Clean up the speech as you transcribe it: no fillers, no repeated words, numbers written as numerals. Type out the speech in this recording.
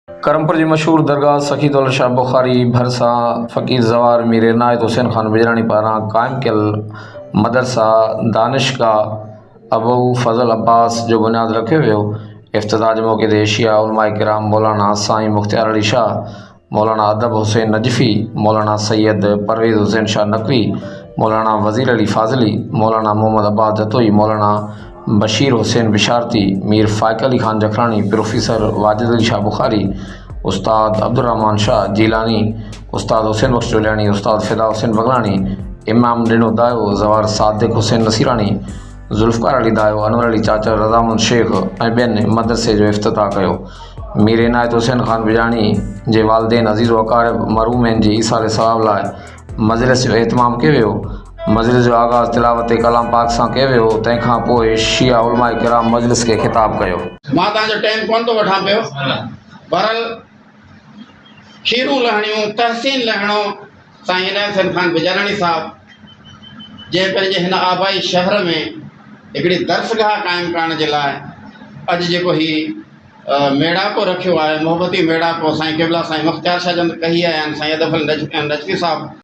करमपुर जी मशहूर दरगाह सखी दौलत शाह बुखारी भरसा फ़कीर ज़वार मीर इनायत हुसैन ख़ान बिजरानी पारां क़ाइम कयल मदरसा दानिशगाह अबू फ़ज़ल अब्बास जो बुनियाद रखियो वियो। इफ्तिताह जे मौक़े ते शिया उलमा किराम मौलाना साईं मुख्तियार अली शाह, मौलाना अदब हुसैन नजफ़ी, मौलाना सैयद परवेज़ हुसैन शाह नकवी, मौलाना वज़ीर अली फ़ाज़ली, मौलाना मोहम्मद अब्बास जतोई, मौलाना बशीर हुसैन बिशारती, मीर फ़ाइक़ अली ख़ान जखरानी, प्रोफ़ेसर वाजिद अली शाह बुखारी, उस्ताद अब्दुर्रहमान शाह जीलानी, उस्ताद हुसैन बख्श जोलियानी, उस्ताद फ़िदा हुसैन बगलानी, इमाम ॾिनो दायो ज़वार सादिक हुसैन नसीरानी, ज़ुल्फ़कार अली दायो, अनवर अली चाचा, रज़ामंद शेख ऐं ॿियनि मदरसे जो इफ्तिताह कयो। मीर इनायत हुसैन ख़ान बिजरानी जे वालिदैन अज़ीज़ व अक़ारिब मरहूमनि जे ईसाले सवाब लाइ मजलिस जो एहतमाम कयो वियो। मजलिस जो आगाज़ तिलावत कलाम पाक सां कयो वियो। तंहिंखां पोइ शिया उलमा किराम मजलिस खे ख़िताब कयो। मां तव्हांजो टाइम कोन थो वठां पियो। बहरहाल खीरूं लहणियूं तहसीन लहणो साईं इनायत हुसैन ख़ान बिजरानी साहब जंहिं पंहिंजे हिन आबाई शहर में हिकिड़ी दर्सगाह क़ाइमु करण जे लाइ अॼु जेको हीउ मेड़ाको रखियो आहे, मोहबती मेड़ाको साईं क़िबला साईं मुख्तियार शाह जन कही आया आहिनि, साईं अदब अली नजफ़ी साहब